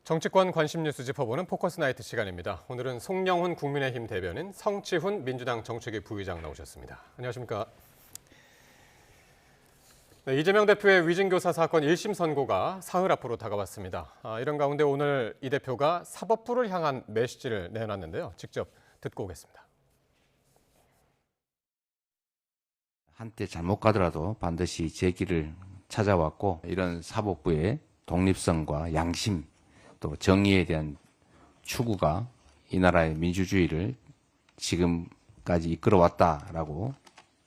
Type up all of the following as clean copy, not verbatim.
정치권 관심 뉴스 짚어보는 포커스 나이트 시간입니다. 오늘은 송영훈 국민의힘 대변인, 성치훈 민주당 정책위 부의장 나오셨습니다. 안녕하십니까? 네, 이재명 대표의 위증교사 사건 1심 선고가 사흘 앞으로 다가왔습니다. 이런 가운데 오늘 이 대표가 사법부를 향한 메시지를 내놨는데요. 직접 듣고 오겠습니다. 한때 잘못 가더라도 반드시 제 길을 찾아왔고, 이런 사법부의 독립성과 양심, 또 정의에 대한 추구가 이 나라의 민주주의를 지금까지 이끌어왔다라고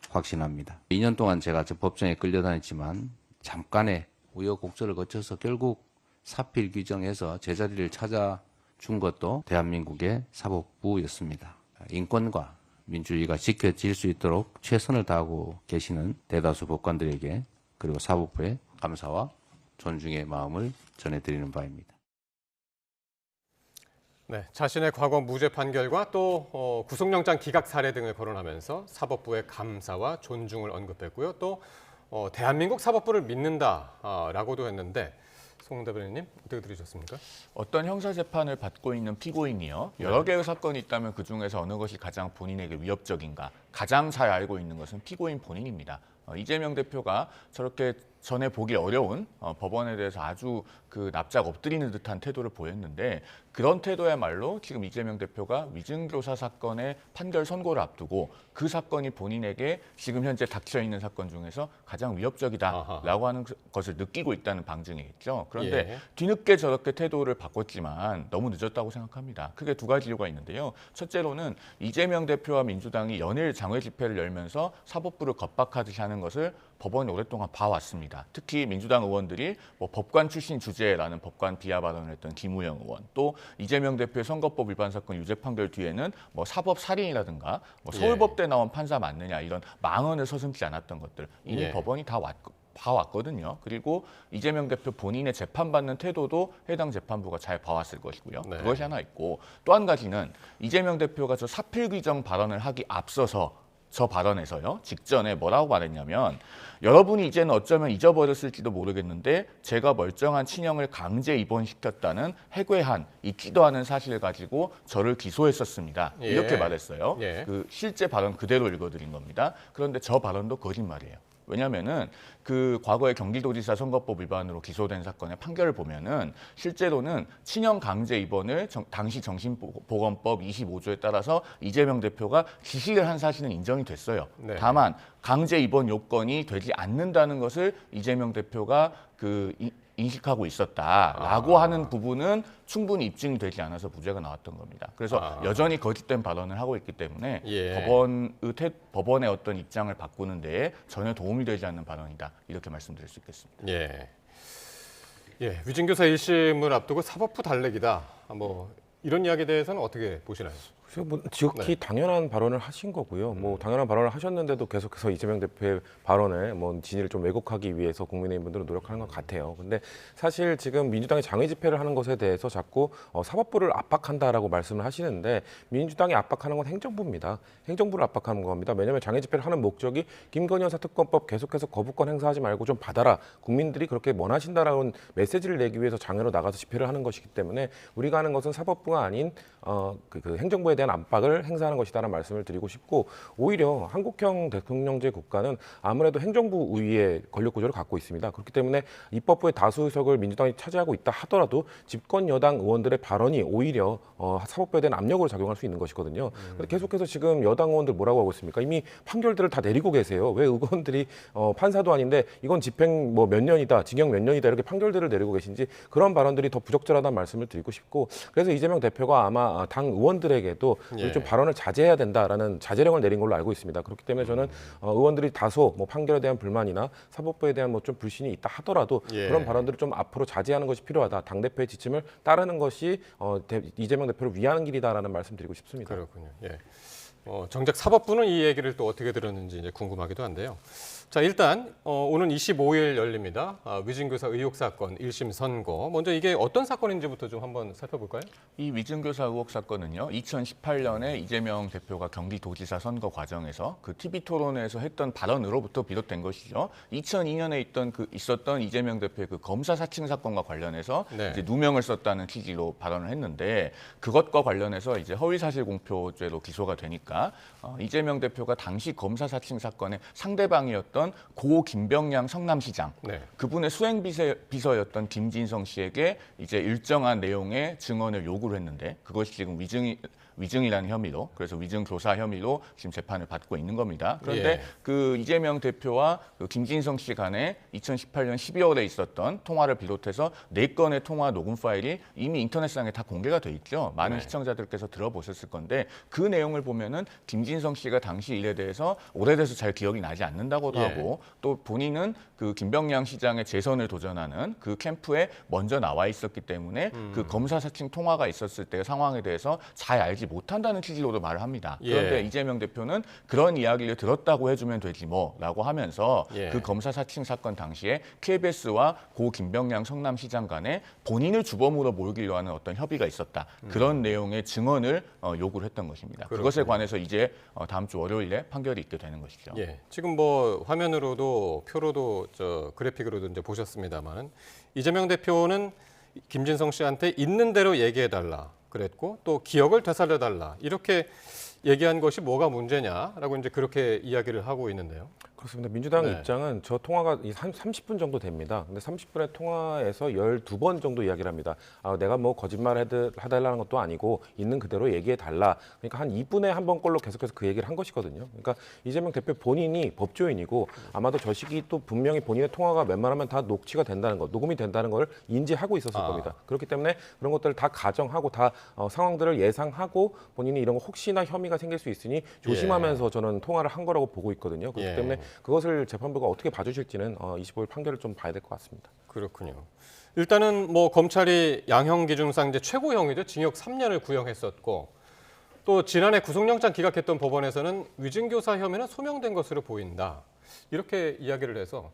확신합니다. 2년 동안 제가 저 법정에 끌려다녔지만 잠깐의 우여곡절을 거쳐서 결국 사필 규정에서 제자리를 찾아준 것도 대한민국의 사법부였습니다. 인권과 민주주의가 지켜질 수 있도록 최선을 다하고 계시는 대다수 법관들에게, 그리고 사법부에 감사와 존중의 마음을 전해드리는 바입니다. 네, 자신의 과거 무죄 판결과 또 구속영장 기각 사례 등을 거론하면서 사법부의 감사와 존중을 언급했고요. 또 대한민국 사법부를 믿는다라고도 했는데, 송 대변인님 어떻게 들으셨습니까? 어떤 형사재판을 받고 있는 피고인이요, 여러 개의 사건이 있다면 그중에서 어느 것이 가장 본인에게 위협적인가, 가장 잘 알고 있는 것은 피고인 본인입니다. 이재명 대표가 저렇게 전에 보기 어려운 법원에 대해서 아주 납작 엎드리는 듯한 태도를 보였는데, 그런 태도야말로 지금 이재명 대표가 위증교사 사건의 판결 선고를 앞두고 그 사건이 본인에게 지금 현재 닥쳐 있는 사건 중에서 가장 위협적이다라고 하는 것을 느끼고 있다는 방증이겠죠. 그런데 뒤늦게 저렇게 태도를 바꿨지만 너무 늦었다고 생각합니다. 크게 두 가지 이유가 있는데요. 첫째로는 이재명 대표와 민주당이 연일 장외 집회를 열면서 사법부를 겁박하듯이 하는 것을 법원이 오랫동안 봐왔습니다. 특히 민주당 의원들이 법관 출신 주제라는 법관 비하 발언을 했던 김우영 의원, 또 이재명 대표의 선거법 위반 사건 유죄 판결 뒤에는 사법 살인이라든가 서울법대 나온 판사 맞느냐, 이런 망언을 서슴지 않았던 것들 이미 법원이 다 봐왔거든요. 그리고 이재명 대표 본인의 재판받는 태도도 해당 재판부가 잘 봐왔을 것이고요. 그것이 하나 있고, 또 한 가지는 이재명 대표가 저 사필 규정 발언을 하기 앞서서 저 발언에서요, 직전에 뭐라고 말했냐면, 여러분이 이제는 어쩌면 잊어버렸을지도 모르겠는데 제가 멀쩡한 친형을 강제 입원시켰다는 해괴한, 잊지도 않은 사실을 가지고 저를 기소했었습니다. 이렇게 말했어요. 그 실제 발언 그대로 읽어드린 겁니다. 그런데 저 발언도 거짓말이에요. 왜냐하면은 과거에 경기도지사 선거법 위반으로 기소된 사건의 판결을 보면은 실제로는 친형 강제 입원을 당시 정신보건법 25조에 따라서 이재명 대표가 지시를 한 사실은 인정이 됐어요. 다만 강제 입원 요건이 되지 않는다는 것을 이재명 대표가 인식하고 있었다라고 하는 부분은 충분히 입증이 되지 않아서 무죄가 나왔던 겁니다. 그래서 여전히 거짓된 발언을 하고 있기 때문에 법원의 어떤 입장을 바꾸는 데에 전혀 도움이 되지 않는 발언이다, 이렇게 말씀드릴 수 있겠습니다. 위증교사 1심을 앞두고 사법부 달래기다, 이런 이야기에 대해서는 어떻게 보시나요? 지극히 당연한 발언을 하신 거고요. 당연한 발언을 하셨는데도 계속해서 이재명 대표의 발언에 진위를 좀 왜곡하기 위해서 국민의힘 분들은 노력하는 것 같아요. 근데 사실 지금 민주당이 장외 집회를 하는 것에 대해서 자꾸 사법부를 압박한다라고 말씀을 하시는데, 민주당이 압박하는 건 행정부입니다. 행정부를 압박하는 겁니다. 왜냐하면 장외 집회를 하는 목적이 김건희 여사 특검법 계속해서 거부권 행사하지 말고 좀 받아라, 국민들이 그렇게 원하신다라는 메시지를 내기 위해서 장외로 나가서 집회를 하는 것이기 때문에, 우리가 하는 것은 사법부가 아닌 행정부에 대한 압박을 행사하는 것이다라는 말씀을 드리고 싶고, 오히려 한국형 대통령제 국가는 아무래도 행정부 우위의 권력 구조를 갖고 있습니다. 그렇기 때문에 입법부의 다수 의석을 민주당이 차지하고 있다 하더라도 집권 여당 의원들의 발언이 오히려 사법부에 대한 압력으로 작용할 수 있는 것이거든요. 근데 계속해서 지금 여당 의원들 뭐라고 하고 있습니까? 이미 판결들을 다 내리고 계세요. 왜 의원들이 판사도 아닌데 이건 집행 몇 년이다, 징역 몇 년이다, 이렇게 판결들을 내리고 계신지, 그런 발언들이 더 부적절하다는 말씀을 드리고 싶고, 그래서 이재명 대표가 아마 당 의원들에게도 좀 발언을 자제해야 된다라는 자제령을 내린 걸로 알고 있습니다. 그렇기 때문에 저는 의원들이 다소 판결에 대한 불만이나 사법부에 대한 좀 불신이 있다 하더라도 그런 발언들을 좀 앞으로 자제하는 것이 필요하다. 당대표의 지침을 따르는 것이 이재명 대표를 위하는 길이다라는 말씀 드리고 싶습니다. 그렇군요. 정작 사법부는 이 얘기를 또 어떻게 들었는지 이제 궁금하기도 한데요. 자, 일단 오는 25일 열립니다. 위증교사 의혹 사건 1심 선고. 먼저 이게 어떤 사건인지부터 좀 한번 살펴볼까요? 이 위증교사 의혹 사건은요, 2018년에 이재명 대표가 경기도지사 선거 과정에서 그 TV 토론회에서 했던 발언으로부터 비롯된 것이죠. 2002년에 있었던 이재명 대표의 그 검사 사칭 사건과 관련해서 네. 이제 누명을 썼다는 취지로 발언을 했는데, 그것과 관련해서 이제 허위사실 공표죄로 기소가 되니까 이재명 대표가 당시 검사 사칭 사건의 상대방이었던 고 김병양 성남시장, 네. 그분의 수행비서였던 김진성 씨에게 이제 일정한 내용의 증언을 요구를 했는데, 그것이 지금 위증이라는 혐의로, 그래서 위증교사 혐의로 지금 재판을 받고 있는 겁니다. 그런데 예. 그 이재명 대표와 그 김진성 씨 간에 2018년 12월에 있었던 통화를 비롯해서 4건의 통화 녹음 파일이 이미 인터넷상에 다 공개가 돼 있죠. 많은 네. 시청자들께서 들어보셨을 건데, 그 내용을 보면은 김진성 씨가 당시 일에 대해서 오래돼서 잘 기억이 나지 않는다고도 예. 하고, 또 본인은 그 김병양 시장의 재선을 도전하는 그 캠프에 먼저 나와 있었기 때문에 그 검사 사칭 통화가 있었을 때의 상황에 대해서 잘 알지 못한다는 취지로도 말을 합니다. 그런데 예. 이재명 대표는 그런 이야기를 들었다고 해주면 되지 뭐라고 하면서 예. 그 검사 사칭 사건 당시에 KBS와 고 김병양 성남시장 간에 본인을 주범으로 몰기로 하는 어떤 협의가 있었다. 그런 내용의 증언을 요구를 했던 것입니다. 그것에 관해서 이제 다음 주 월요일에 판결이 있게 되는 것이죠. 예. 지금 뭐 화면으로도 표로도 그래픽으로도 이제 보셨습니다만 이재명 대표는 김진성 씨한테 있는 대로 얘기해달라 그랬고, 또 기억을 되살려달라 이렇게 얘기한 것이 뭐가 문제냐라고 이제 그렇게 이야기를 하고 있는데요. 그렇습니다. 민주당 네. 입장은 저 통화가 30분 정도 됩니다. 근데 30분의 통화에서 12번 정도 이야기를 합니다. 내가 뭐 거짓말 해달라는 것도 아니고 있는 그대로 얘기해 달라. 그러니까 한 2분에 한 번 꼴로 계속해서 그 얘기를 한 것이거든요. 그러니까 이재명 대표 본인이 법조인이고 아마도 저 시기 또 분명히 본인의 통화가 웬만하면 다 녹취가 된다는 것, 녹음이 된다는 걸 인지하고 있었을 겁니다. 그렇기 때문에 그런 것들을 다 가정하고 다 상황들을 예상하고 본인이 이런 거 혹시나 혐의가 생길 수 있으니 조심하면서 저는 통화를 한 거라고 보고 있거든요. 그렇기 예. 때문에 그것을 재판부가 어떻게 봐주실지는 25일 판결을 좀 봐야 될 것 같습니다. 그렇군요. 일단은 뭐 검찰이 양형 기준상 이제 최고형이죠. 징역 3년을 구형했었고, 또 지난해 구속영장 기각했던 법원에서는 위증교사 혐의는 소명된 것으로 보인다. 이렇게 이야기를 해서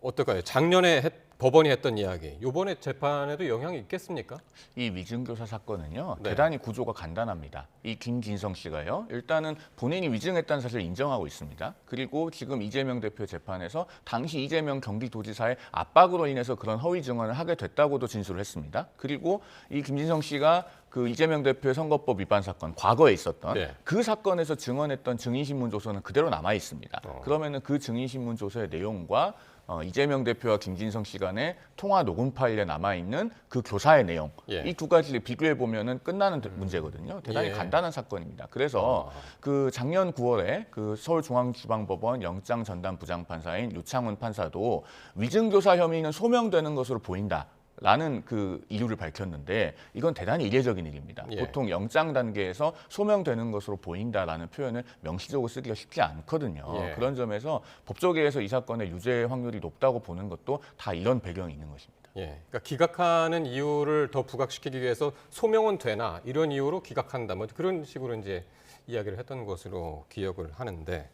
어떨까요? 작년에 법원이 했던 이야기, 이번에 재판에도 영향이 있겠습니까? 이 위증교사 사건은요, 네. 대단히 구조가 간단합니다. 이 김진성 씨가요, 일단은 본인이 위증했다는 사실을 인정하고 있습니다. 그리고 지금 이재명 대표 재판에서 당시 이재명 경기도지사의 압박으로 인해서 그런 허위 증언을 하게 됐다고도 진술을 했습니다. 그리고 이 김진성 씨가 그 이재명 대표의 선거법 위반 사건, 과거에 있었던 네. 그 사건에서 증언했던 증인신문 조서는 그대로 남아 있습니다. 그러면은 그 증인신문 조서의 내용과 이재명 대표와 김진성 씨 간의 통화 녹음 파일에 남아 있는 그 교사의 내용, 예. 이 두 가지를 비교해 보면은 끝나는 문제거든요. 대단히 예. 간단한 사건입니다. 그래서 그 작년 9월에 그 서울중앙지방법원 영장 전담 부장판사인 유창훈 판사도 위증교사 혐의는 소명되는 것으로 보인다. 라는 그 이유를 밝혔는데, 이건 대단히 이례적인 일입니다. 예. 보통 영장 단계에서 소명되는 것으로 보인다라는 표현을 명시적으로 쓰기가 쉽지 않거든요. 예. 그런 점에서 법조계에서 이 사건의 유죄 확률이 높다고 보는 것도 다 이런 배경이 있는 것입니다. 예. 그러니까 기각하는 이유를 더 부각시키기 위해서 소명은 되나 이런 이유로 기각한다. 뭐 그런 식으로 이제 이야기를 했던 것으로 기억을 하는데,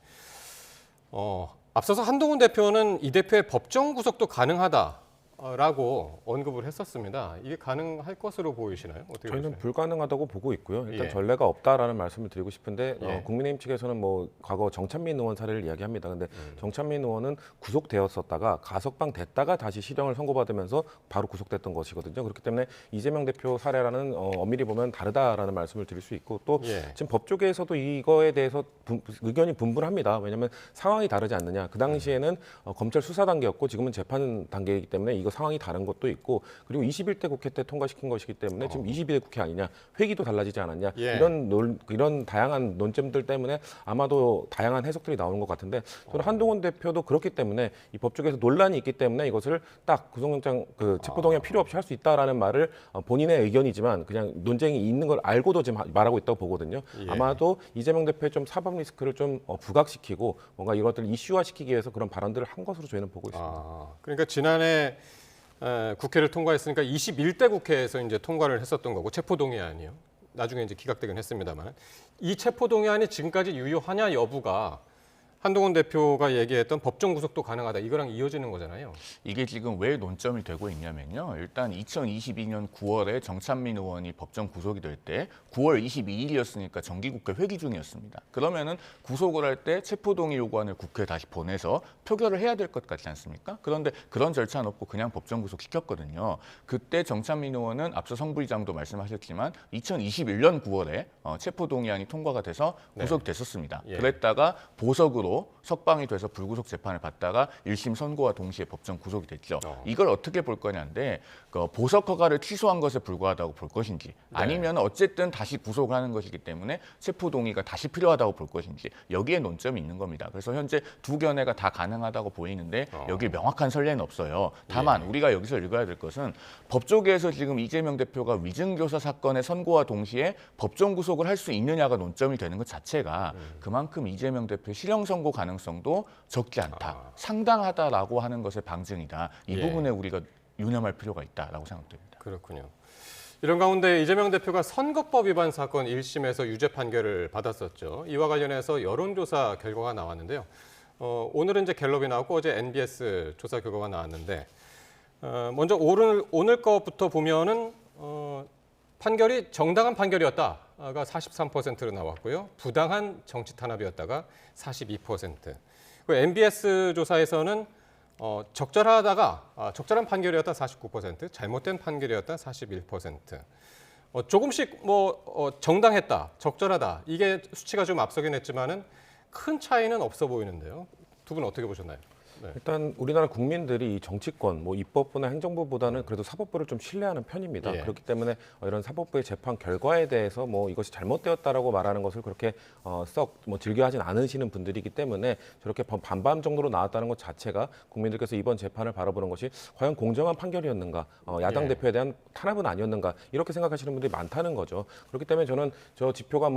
앞서서 한동훈 대표는 이 대표의 법정 구속도 가능하다. 라고 언급을 했었습니다. 이게 가능할 것으로 보이시나요? 어떻게 저희는 보시나요? 불가능하다고 보고 있고요. 일단 예. 전례가 없다라는 말씀을 드리고 싶은데 예. 국민의힘 측에서는 뭐 과거 정찬민 의원 사례를 이야기합니다. 근데 정찬민 의원은 구속되었었다가 가석방 됐다가 다시 실형을 선고받으면서 바로 구속됐던 것이거든요. 그렇기 때문에 이재명 대표 사례라는 엄밀히 보면 다르다라는 말씀을 드릴 수 있고, 또 예. 지금 법조계에서도 이거에 대해서 의견이 분분합니다. 왜냐하면 상황이 다르지 않느냐. 그 당시에는 검찰 수사 단계였고 지금은 재판 단계이기 때문에 이거 상황이 다른 것도 있고, 그리고 21대 국회 때 통과시킨 것이기 때문에 지금 22대 국회 아니냐, 회기도 달라지지 않았냐, 예. 이런 다양한 논점들 때문에 아마도 다양한 해석들이 나오는 것 같은데, 저는 한동훈 대표도 그렇기 때문에 이 법조계에서 논란이 있기 때문에 이것을 딱 구속영장 체포동의안 필요 없이 할 수 있다라는 말을 본인의 의견이지만 그냥 논쟁이 있는 걸 알고도 지금 말하고 있다고 보거든요. 예. 아마도 이재명 대표의 좀 사법 리스크를 좀 부각시키고 뭔가 이것들을 이슈화시키기 위해서 그런 발언들을 한 것으로 저희는 보고 있습니다. 그러니까 지난해 국회를 통과했으니까 21대 국회에서 이제 통과를 했었던 거고, 체포동의안이요. 나중에 이제 기각되긴 했습니다만, 이 체포동의안이 지금까지 유효하냐 여부가 한동훈 대표가 얘기했던 법정 구속도 가능하다. 이거랑 이어지는 거잖아요. 이게 지금 왜 논점이 되고 있냐면요. 일단 2022년 9월에 정찬민 의원이 법정 구속이 될 때 9월 22일이었으니까 정기국회 회기 중이었습니다. 그러면은 구속을 할 때 체포동의 요구안을 국회에 다시 보내서 표결을 해야 될 것 같지 않습니까? 그런데 그런 절차는 없고 그냥 법정 구속시켰거든요. 그때 정찬민 의원은 앞서 성부의장도 말씀하셨지만 2021년 9월에 체포동의안이 통과가 돼서 구속됐었습니다. 예. 그랬다가 보석으로 석방이 돼서 불구속 재판을 받다가 1심 선고와 동시에 법정 구속이 됐죠. 이걸 어떻게 볼 거냐인데 보석 허가를 취소한 것에 불과하다고 볼 것인지 아니면 어쨌든 다시 구속을 하는 것이기 때문에 체포 동의가 다시 필요하다고 볼 것인지 여기에 논점이 있는 겁니다. 그래서 현재 두 견해가 다 가능하다고 보이는데 여기에 명확한 선례는 없어요. 다만 우리가 여기서 읽어야 될 것은 법조계에서 지금 이재명 대표가 위증교사 사건의 선고와 동시에 법정 구속을 할 수 있느냐가 논점이 되는 것 자체가 그만큼 이재명 대표의 실형 선고 가능성도 적지 않다, 상당하다라고 하는 것의 방증이다. 이 부분에 우리가 유념할 필요가 있다라고 생각됩니다. 그렇군요. 이런 가운데 이재명 대표가 선거법 위반 사건 1심에서 유죄 판결을 받았었죠. 이와 관련해서 여론조사 결과가 나왔는데요. 오늘은 이제 갤럽이 나왔고 어제 NBS 조사 결과가 나왔는데 먼저 오늘 거부터 보면은 판결이 정당한 판결이었다가 43%로 나왔고요. 부당한 정치 탄압이었다가 42%. 그 MBS 조사에서는 적절한 판결이었다 49%, 잘못된 판결이었다 41%. 조금씩 정당했다, 적절하다. 이게 수치가 좀 앞서긴 했지만은 큰 차이는 없어 보이는데요. 두 분 어떻게 보셨나요? 네. 일단 우리나라 국민들이 이 정치권, 입법부나 행정부보다는 그래도 사법부를 좀 신뢰하는 편입니다. 예. 그렇기 때문에 이런 사법부의 재판 결과에 대해서 이것이 잘못되었다라고 말하는 것을 그렇게 썩 즐겨하진 않으시는 분들이기 때문에 저렇게 반반 정도로 나왔다는 것 자체가 국민들께서 이번 재판을 바라보는 것이 과연 공정한 판결이었는가, 야당 예. 대표에 대한 탄압은 아니었는가 이렇게 생각하시는 분들이 많다는 거죠. 그렇기 때문에 저는 저 지표가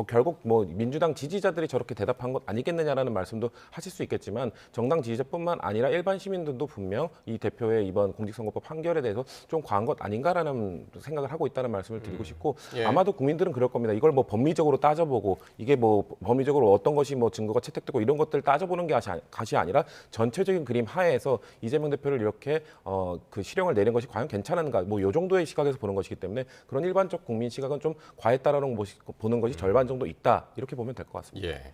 결국 민주당 지지자들이 저렇게 대답한 것 아니겠느냐라는 말씀도 하실 수 있겠지만 정당 지지자뿐만 아니라 일반 시민들도 분명 이 대표의 이번 공직선거법 판결에 대해서 좀 과한 것 아닌가라는 생각을 하고 있다는 말씀을 드리고 싶고 예. 아마도 국민들은 그럴 겁니다. 이걸 법리적으로 따져보고 이게 법리적으로 어떤 것이 증거가 채택되고 이런 것들 따져보는 것이 아니라 전체적인 그림 하에서 이재명 대표를 이렇게 그 실형을 내린 것이 과연 괜찮은가 요 정도의 시각에서 보는 것이기 때문에 그런 일반적 국민 시각은 좀 과했다라는 보는 것이 절반 정도 있다 이렇게 보면 될 것 같습니다. 예.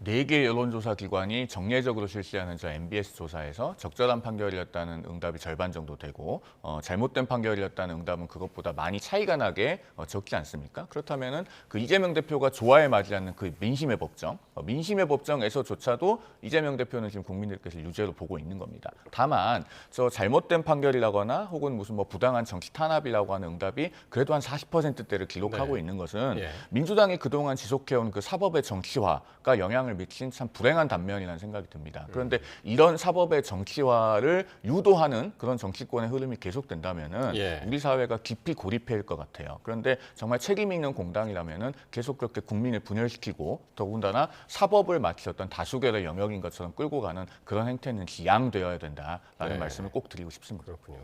4개 여론조사 기관이 정례적으로 실시하는 저 MBS 조사에서 적절한 판결이었다는 응답이 절반 정도 되고 잘못된 판결이었다는 응답은 그것보다 많이 차이가 나게 적지 않습니까? 그렇다면은 그 이재명 대표가 좋아해 마지 않는 그 민심의 법정에서조차도 이재명 대표는 지금 국민들께서 유죄로 보고 있는 겁니다. 다만 저 잘못된 판결이라거나 혹은 무슨 부당한 정치 탄압이라고 하는 응답이 그래도 한 40%대를 기록하고 있는 것은 예. 민주당이 그동안 지속해온 그 사법의 정치화가 영향을 미친 참 불행한 단면이라는 생각이 듭니다. 그런데 이런 사법의 정치화를 유도하는 그런 정치권의 흐름이 계속된다면은 예. 우리 사회가 깊이 고립해일 것 같아요. 그런데 정말 책임 있는 공당이라면은 계속 그렇게 국민을 분열시키고 더군다나 사법을 마치 어떤 다수결의 영역인 것처럼 끌고 가는 그런 행태는 지양되어야 된다라는 말씀을 꼭 드리고 싶습니다. 그렇군요.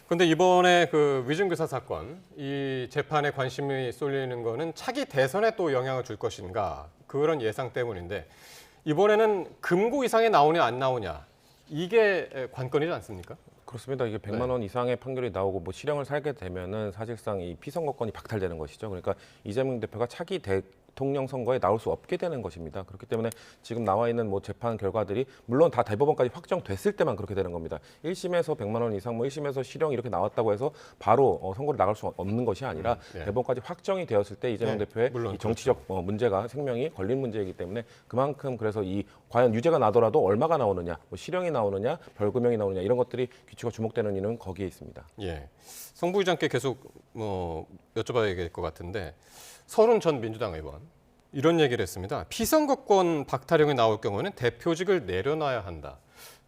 그런데 이번에 그 위증교사 사건, 이 재판에 관심이 쏠리는 거는 차기 대선에 또 영향을 줄 것인가 그런 예상 때문인데 이번에는 금고 이상이 나오냐 안 나오냐 이게 관건이지 않습니까? 그렇습니다. 이게 100만 원 이상의 판결이 나오고 실형을 살게 되면은 사실상 이 피선거권이 박탈되는 것이죠. 그러니까 이재명 대표가 차기 대통령 선거에 나올 수 없게 되는 것입니다. 그렇기 때문에 지금 나와 있는 재판 결과들이 물론 다 대법원까지 확정됐을 때만 그렇게 되는 겁니다. 1심에서 100만 원 이상, 1심에서 실형 이렇게 나왔다고 해서 바로 선거를 나갈 수 없는 것이 아니라 네. 대법원까지 확정이 되었을 때 이재명 네, 대표의 물론 이 정치적 문제가 생명이 걸린 문제이기 때문에 그만큼 그래서 과연 유죄가 나더라도 얼마가 나오느냐, 실형이 나오느냐, 벌금형이 나오느냐 이런 것들이 귀추가 주목되는 이유는 거기에 있습니다. 예. 성 부의장께 계속 여쭤봐야 될 것 같은데 서른 전 민주당 의원 이런 얘기를 했습니다. 피선거권 박탈형이 나올 경우는 대표직을 내려놔야 한다.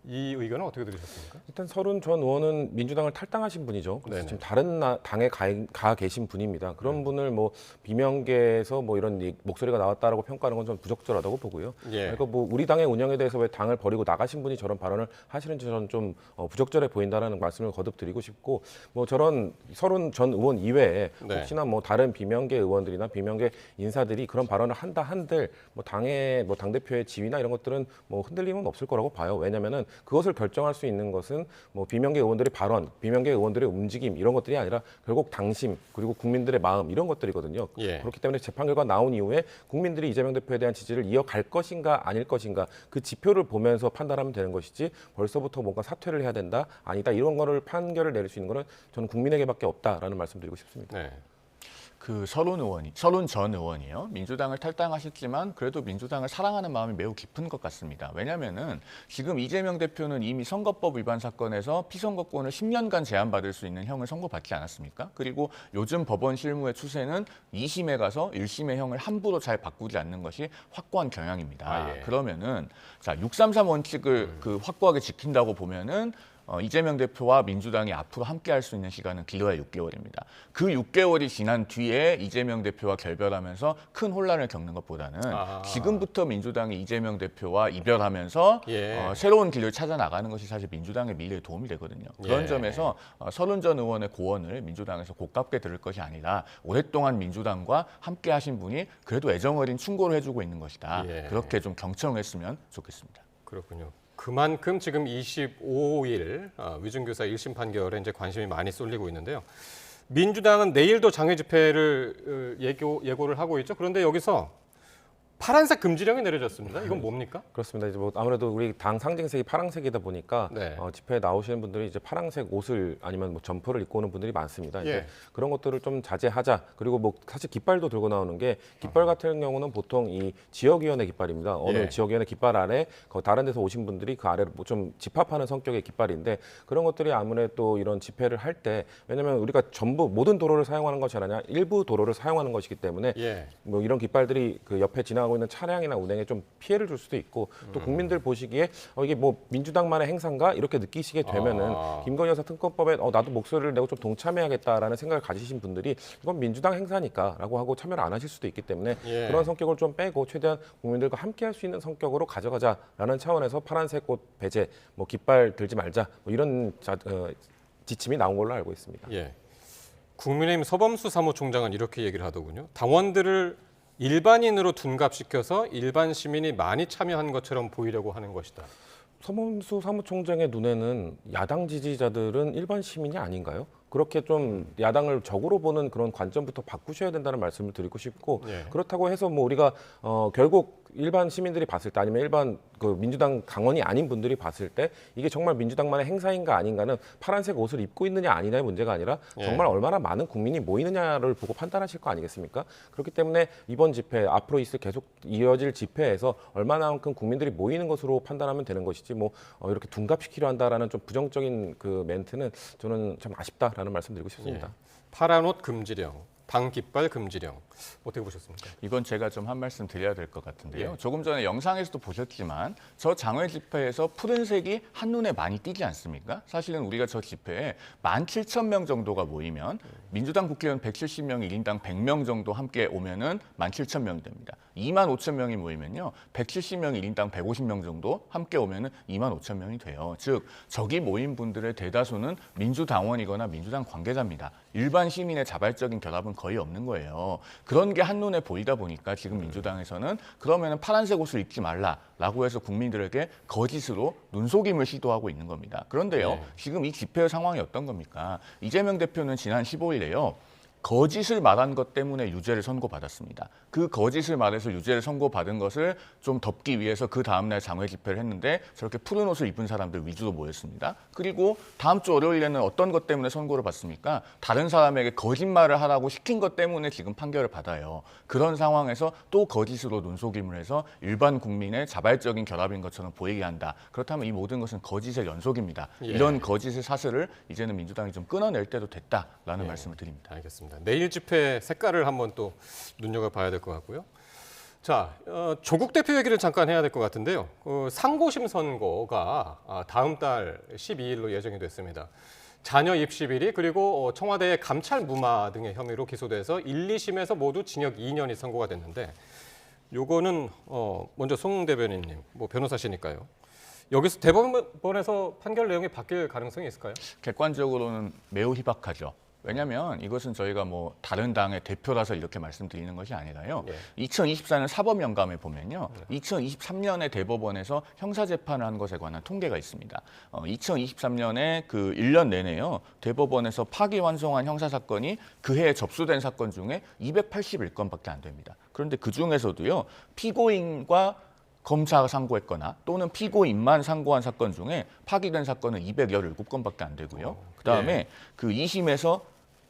이 의견은 어떻게 들으셨습니까? 일단 서른 전 의원은 민주당을 탈당하신 분이죠. 그래서 네네. 지금 다른 당에 가 계신 분입니다. 그런 분을 뭐 비명계에서 뭐 이런 목소리가 나왔다라고 평가하는 건 좀 부적절하다고 보고요. 예. 그러니까 뭐 우리 당의 운영에 대해서 왜 당을 버리고 나가신 분이 저런 발언을 하시는지 저는 좀 부적절해 보인다라는 말씀을 거듭 드리고 싶고, 뭐 저런 서른 전 의원 이외에 네. 혹시나 뭐 다른 비명계 의원들이나 비명계 인사들이 그런 발언을 한다 한들 뭐 당의 뭐 당대표의 지위나 이런 것들은 뭐 흔들림은 없을 거라고 봐요. 왜냐면은 그것을 결정할 수 있는 것은 뭐 비명계 의원들의 발언, 비명계 의원들의 움직임 이런 것들이 아니라 결국 당심 그리고 국민들의 마음 이런 것들이거든요. 예. 그렇기 때문에 재판 결과 나온 이후에 국민들이 이재명 대표에 대한 지지를 이어갈 것인가 아닐 것인가 그 지표를 보면서 판단하면 되는 것이지 벌써부터 뭔가 사퇴를 해야 된다 아니다 이런 거를 판결을 내릴 수 있는 거는 저는 국민에게밖에 없다라는 말씀드리고 싶습니다. 그 서른 전 의원이요. 민주당을 탈당하셨지만 그래도 민주당을 사랑하는 마음이 매우 깊은 것 같습니다. 왜냐하면은 지금 이재명 대표는 이미 선거법 위반 사건에서 피선거권을 10년간 제한받을 수 있는 형을 선고받지 않았습니까? 그리고 요즘 법원 실무의 추세는 2심에 가서 1심의 형을 함부로 잘 바꾸지 않는 것이 확고한 경향입니다. 예. 그러면은 자 633 원칙을 확고하게 지킨다고 보면은 이재명 대표와 민주당이 앞으로 함께할 수 있는 시간은 길어야 6개월입니다. 그 6개월이 지난 뒤에 이재명 대표와 결별하면서 큰 혼란을 겪는 것보다는 지금부터 민주당이 이재명 대표와 이별하면서 예. 새로운 길을 찾아 나가는 것이 사실 민주당의 미래에 도움이 되거든요. 그런 예. 점에서 서른 전 의원의 고언을 민주당에서 고깝게 들을 것이 아니라 오랫동안 민주당과 함께하신 분이 그래도 애정어린 충고를 해주고 있는 것이다. 예. 그렇게 좀 경청했으면 좋겠습니다. 그렇군요. 그만큼 지금 25일 위중교사 1심 판결에 이제 관심이 많이 쏠리고 있는데요. 민주당은 내일도 장외 집회를 예고를 하고 있죠. 그런데 여기서 파란색 금지령이 내려졌습니다. 이건 뭡니까? 그렇습니다. 이제 뭐 아무래도 우리 당 상징색이 파란색이다 보니까 네. 집회에 나오시는 분들이 이제 파란색 옷을 아니면 뭐 점퍼를 입고 오는 분들이 많습니다. 이제 예. 그런 것들을 좀 자제하자. 그리고 뭐 사실 깃발도 들고 나오는 게 깃발 같은 경우는 보통 이 지역위원회 깃발입니다. 어느 예. 지역위원회 깃발 아래 다른 데서 오신 분들이 그 아래로 뭐 좀 집합하는 성격의 깃발인데 그런 것들이 아무래도 이런 집회를 할 때 왜냐하면 우리가 전부 모든 도로를 사용하는 것이 아니라 일부 도로를 사용하는 것이기 때문에 예. 뭐 이런 깃발들이 그 옆에 지나가고 있는 차량이나 운행에 좀 피해를 줄 수도 있고 또 국민들 보시기에 이게 뭐 민주당만의 행사인가 이렇게 느끼시게 되면은 김건희 여사 특검법에 나도 목소리를 내고 좀 동참해야겠다라는 생각을 가지신 분들이 이건 민주당 행사니까라고 하고 참여를 안 하실 수도 있기 때문에 예. 그런 성격을 좀 빼고 최대한 국민들과 함께할 수 있는 성격으로 가져가자라는 차원에서 파란색 옷 배제, 뭐 깃발 들지 말자 뭐 이런 지침이 나온 걸로 알고 있습니다. 예. 국민의힘 서범수 사무총장은 이렇게 얘기를 하더군요. 당원들을 일반인으로 둔갑시켜서 일반 시민이 많이 참여한 것처럼 보이려고 하는 것이다. 서범수 사무총장의 눈에는 야당 지지자들은 일반 시민이 아닌가요? 그렇게 좀 야당을 적으로 보는 그런 관점부터 바꾸셔야 된다는 말씀을 드리고 싶고 예. 그렇다고 해서 뭐 우리가 결국 일반 시민들이 봤을 때 아니면 일반 그 민주당 당원이 아닌 분들이 봤을 때 이게 정말 민주당만의 행사인가 아닌가는 파란색 옷을 입고 있느냐 아니냐의 문제가 아니라 정말 얼마나 많은 국민이 모이느냐를 보고 판단하실 거 아니겠습니까? 그렇기 때문에 이번 집회 앞으로 계속 이어질 집회에서 얼마나만큼 국민들이 모이는 것으로 판단하면 되는 것이지 뭐 이렇게 둔갑시키려 한다라는 좀 부정적인 그 멘트는 저는 참 아쉽다라는 말씀드리고 싶습니다. 예. 파란 옷 금지령, 당 깃발 금지령 어떻게 보셨습니까? 이건 제가 좀 한 말씀 드려야 될 것 같은데요. 예. 조금 전에 영상에서도 보셨지만 저 장외 집회에서 푸른색이 한눈에 많이 띄지 않습니까? 사실은 우리가 저 집회에 17,000명 정도가 모이면 민주당 국회의원 170명이 1인당 100명 정도 함께 오면은 17,000명이 됩니다. 25,000명이 모이면요. 170명이 1인당 150명 정도 함께 오면은 25,000명이 돼요. 즉 저기 모인 분들의 대다수는 민주당원이거나 민주당 관계자입니다. 일반 시민의 자발적인 결합은 거의 없는 거예요. 그런 게 한눈에 보이다 보니까 지금 민주당에서는 그러면은 파란색 옷을 입지 말라라고 해서 국민들에게 거짓으로 눈속임을 시도하고 있는 겁니다. 그런데요, 네. 지금 이 집회의 상황이 어떤 겁니까? 이재명 대표는 지난 15일에요. 거짓을 말한 것 때문에 유죄를 선고받았습니다. 그 거짓을 말해서 유죄를 선고받은 것을 좀 덮기 위해서 그 다음날 장외 집회를 했는데 저렇게 푸른 옷을 입은 사람들 위주로 모였습니다. 그리고 다음 주 월요일에는 어떤 것 때문에 선고를 받습니까? 다른 사람에게 거짓말을 하라고 시킨 것 때문에 지금 판결을 받아요. 그런 상황에서 또 거짓으로 눈속임을 해서 일반 국민의 자발적인 결합인 것처럼 보이게 한다. 그렇다면 이 모든 것은 거짓의 연속입니다. 예. 이런 거짓의 사슬을 이제는 민주당이 좀 끊어낼 때도 됐다라는 말씀을 드립니다. 알겠습니다. 내일 집회 색깔을 한번 또 눈여겨봐야 될 것 같고요. 자, 조국 대표 얘기를 잠깐 해야 될 것 같은데요. 상고심 선고가 다음 달 12일로 예정이 됐습니다. 자녀 입시 비리 그리고 청와대의 감찰 무마 등의 혐의로 기소돼서 1, 2심에서 모두 징역 2년이 선고가 됐는데 요거는 먼저 송 대변인님, 뭐 변호사시니까요. 여기서 대법원에서 판결 내용이 바뀔 가능성이 있을까요? 객관적으로는 매우 희박하죠. 왜냐하면 이것은 저희가 뭐 다른 당의 대표라서 이렇게 말씀드리는 것이 아니라요. 2024년 사법연감에 보면요. 2023년에 대법원에서 형사재판을 한 것에 관한 통계가 있습니다. 2023년에 그 1년 내내요. 대법원에서 파기환송한 형사사건이 그 해에 접수된 사건 중에 281건밖에 안 됩니다. 그런데 그 중에서도요. 피고인과 검사가 상고했거나 또는 피고인만 상고한 사건 중에 파기된 사건은 217건밖에 안 되고요. 그다음에 그 2심에서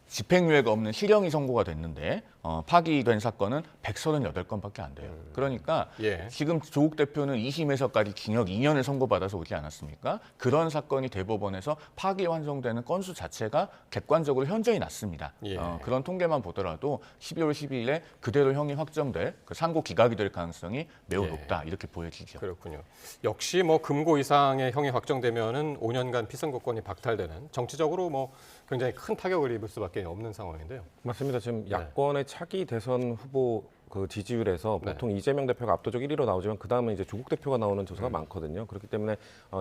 집행유예가 없는 실형이 선고가 됐는데 파기된 사건은 138건밖에 안 돼요. 그러니까 지금 조국 대표는 2심에서까지 징역 2년을 선고받아서 오지 않았습니까? 그런 사건이 대법원에서 파기환송되는 건수 자체가 객관적으로 현저히 낮습니다. 그런 통계만 보더라도 12월 12일에 그대로 형이 확정될 그 상고 기각이 될 가능성이 매우 높다 이렇게 보여지죠. 그렇군요. 역시 뭐 금고 이상의 형이 확정되면은 5년간 피선거권이 박탈되는 정치적으로 뭐 굉장히 큰 타격을 입을 수밖에 없는 상황인데요. 맞습니다. 지금 야권의 차기 대선 후보 그 지지율에서 보통 이재명 대표가 압도적 1위로 나오지만 그 다음은 이제 조국 대표가 나오는 조사가 많거든요. 그렇기 때문에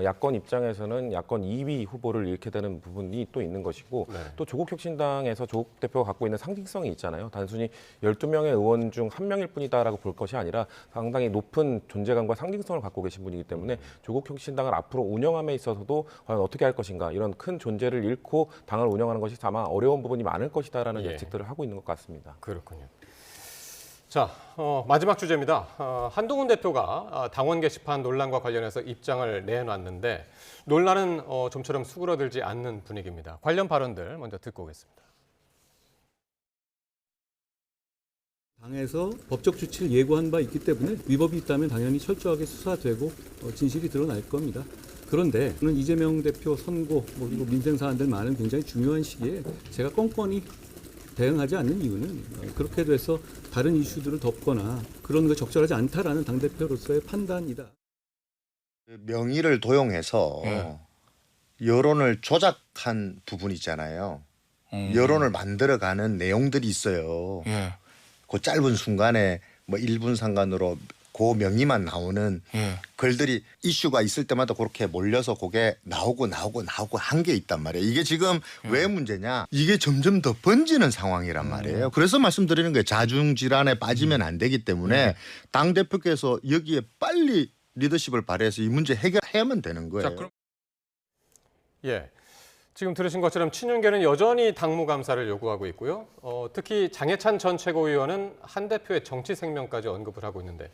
야권 입장에서는 야권 2위 후보를 잃게 되는 부분이 또 있는 것이고 또 조국혁신당에서 조국 대표가 갖고 있는 상징성이 있잖아요. 단순히 12명의 의원 중 1명일 뿐이다라고 볼 것이 아니라 상당히 높은 존재감과 상징성을 갖고 계신 분이기 때문에 조국혁신당을 앞으로 운영함에 있어서도 과연 어떻게 할 것인가 이런 큰 존재를 잃고 당을 운영하는 것이 아마 어려운 부분이 많을 것이다라는 예측들을 하고 있는 것 같습니다. 그렇군요. 자, 마지막 주제입니다. 한동훈 대표가 당원 게시판 논란과 관련해서 입장을 내놨는데 논란은 좀처럼 수그러들지 않는 분위기입니다. 관련 발언들 먼저 듣고 오겠습니다. 당에서 법적 조치를 예고한 바 있기 때문에 위법이 있다면 당연히 철저하게 수사되고 진실이 드러날 겁니다. 그런데 저는 이재명 대표 선고 그리고 민생 사안들 많은 굉장히 중요한 시기에 제가 껌껌이 대응하지 않는 이유는 그렇게 돼서 다른 이슈들을 덮거나 그런 거 적절하지 않다라는 당대표로서의 판단이다. 명의를 도용해서 여론을 조작한 부분이잖아요. 여론을 만들어가는 내용들이 있어요. 그 짧은 순간에 뭐 1분 상관으로 그 명의만 나오는 글들이 이슈가 있을 때마다 그렇게 몰려서 그게 나오고 한 게 있단 말이에요. 이게 지금 왜 문제냐? 이게 점점 더 번지는 상황이란 말이에요. 그래서 말씀드리는 거예요. 자중질환에 빠지면 안 되기 때문에 당대표께서 여기에 빨리 리더십을 발휘해서 이 문제 해결해야만 되는 거예요. 자, 그럼... 지금 들으신 것처럼 친윤계는 여전히 당무감사를 요구하고 있고요. 특히 장해찬 전 최고위원은 한 대표의 정치 생명까지 언급을 하고 있는데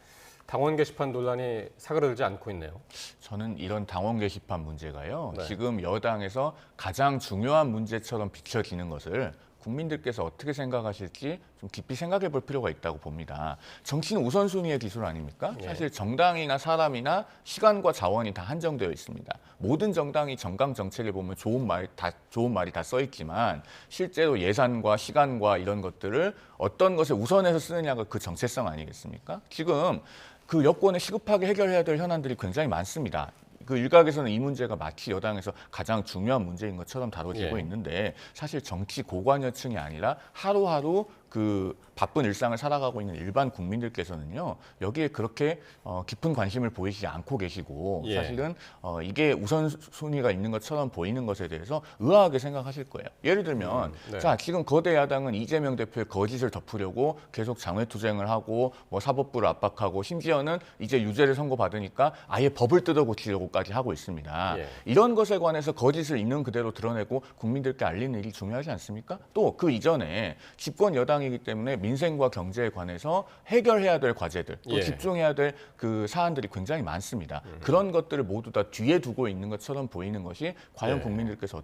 당원 게시판 논란이 사그러들지 않고 있네요. 저는 이런 당원 게시판 문제가요. 지금 여당에서 가장 중요한 문제처럼 비춰지는 것을 국민들께서 어떻게 생각하실지 좀 깊이 생각해 볼 필요가 있다고 봅니다. 정치는 우선순위의 기술 아닙니까? 사실 정당이나 사람이나 시간과 자원이 다 한정되어 있습니다. 모든 정당이 정강 정책에 보면 좋은 말이 다 써 있지만 실제로 예산과 시간과 이런 것들을 어떤 것에 우선해서 쓰느냐가 그 정체성 아니겠습니까? 지금 그 여권에 시급하게 해결해야 될 현안들이 굉장히 많습니다. 그 일각에서는 이 문제가 마치 여당에서 가장 중요한 문제인 것처럼 다뤄지고 있는데 사실 정치 고관여층이 아니라 하루하루 그 바쁜 일상을 살아가고 있는 일반 국민들께서는요 여기에 그렇게 깊은 관심을 보이지 않고 계시고 사실은 이게 우선순위가 있는 것처럼 보이는 것에 대해서 의아하게 생각하실 거예요. 예를 들면 자 지금 거대 야당은 이재명 대표의 거짓을 덮으려고 계속 장외투쟁을 하고 뭐 사법부를 압박하고 심지어는 이제 유죄를 선고받으니까 아예 법을 뜯어 고치려고까지 하고 있습니다. 이런 것에 관해서 거짓을 있는 그대로 드러내고 국민들께 알리는 일이 중요하지 않습니까? 또 그 이전에 집권 여당이기 때문에 민생과 경제에 관해서 해결해야 될 과제들, 또 집중해야 될 그 사안들이 굉장히 많습니다. 그런 것들을 모두 다 뒤에 두고 있는 것처럼 보이는 것이 과연 국민들께서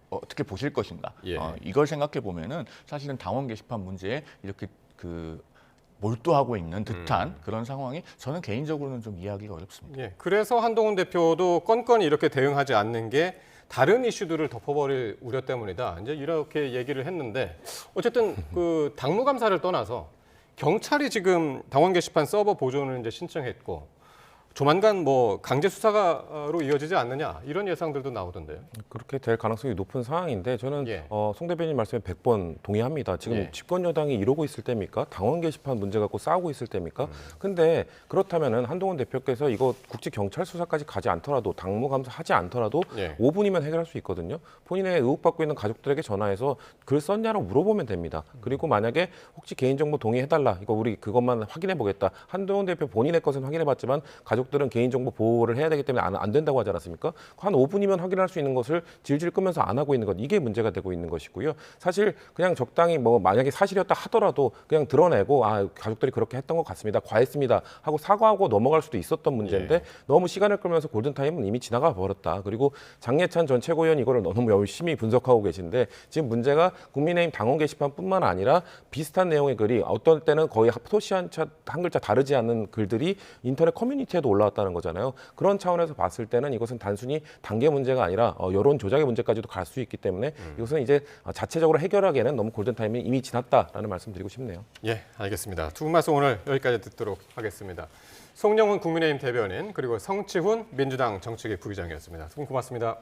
어떻게 보실 것인가? 이걸 생각해 보면은 사실은 당원 게시판 문제에 이렇게 몰두하고 있는 듯한 그런 상황이 저는 개인적으로는 좀 이해하기가 어렵습니다. 그래서 한동훈 대표도 건건히 이렇게 대응하지 않는 게 다른 이슈들을 덮어버릴 우려 때문이다. 이제 이렇게 얘기를 했는데 어쨌든 그 당무감사를 떠나서 경찰이 지금 당원 게시판 서버 보존을 이제 신청했고 조만간 뭐 강제 수사로 이어지지 않느냐 이런 예상들도 나오던데요. 그렇게 될 가능성이 높은 상황인데 저는 예. 송 대변인 말씀에 100번 동의합니다. 지금 예. 집권 여당이 이러고 있을 때입니까? 당원 게시판 문제 갖고 싸우고 있을 때입니까? 근데 그렇다면은 한동훈 대표께서 이거 국지 경찰 수사까지 가지 않더라도 당무 감사하지 않더라도 예. 5분이면 해결할 수 있거든요. 본인의 의혹받고 있는 가족들에게 전화해서 글 썼냐고 물어보면 됩니다. 그리고 만약에 혹시 개인정보 동의해달라 이거 우리 그것만 확인해 보겠다. 한동훈 대표 본인의 것은 확인해봤지만 가족들은 개인정보 보호를 해야 되기 때문에 안 된다고 하지 않았습니까? 한 5분이면 확인할 수 있는 것을 질질 끄면서 안 하고 있는 것 이게 문제가 되고 있는 것이고요. 사실 그냥 적당히 뭐 만약에 사실이었다 하더라도 그냥 드러내고 가족들이 그렇게 했던 것 같습니다. 과했습니다 하고 사과하고 넘어갈 수도 있었던 문제인데 예. 너무 시간을 끌면서 골든타임은 이미 지나가 버렸다. 그리고 장예찬 전 최고위원 이거를 너무 열심히 분석하고 계신데 지금 문제가 국민의힘 당원 게시판뿐만 아니라 비슷한 내용의 글이 어떤 때는 거의 토시 한 글자 다르지 않는 글들이 인터넷 커뮤니티에도 올라왔다는 거잖아요. 그런 차원에서 봤을 때는 이것은 단순히 단계 문제가 아니라 여론 조작의 문제까지도 갈 수 있기 때문에 이것은 이제 자체적으로 해결하기에는 너무 골든타임이 이미 지났다라는 말씀 드리고 싶네요. 예, 알겠습니다. 두 분 말씀 오늘 여기까지 듣도록 하겠습니다. 송영훈 국민의힘 대변인 그리고 성치훈 민주당 정책위 부의장이었습니다. 두 분 고맙습니다.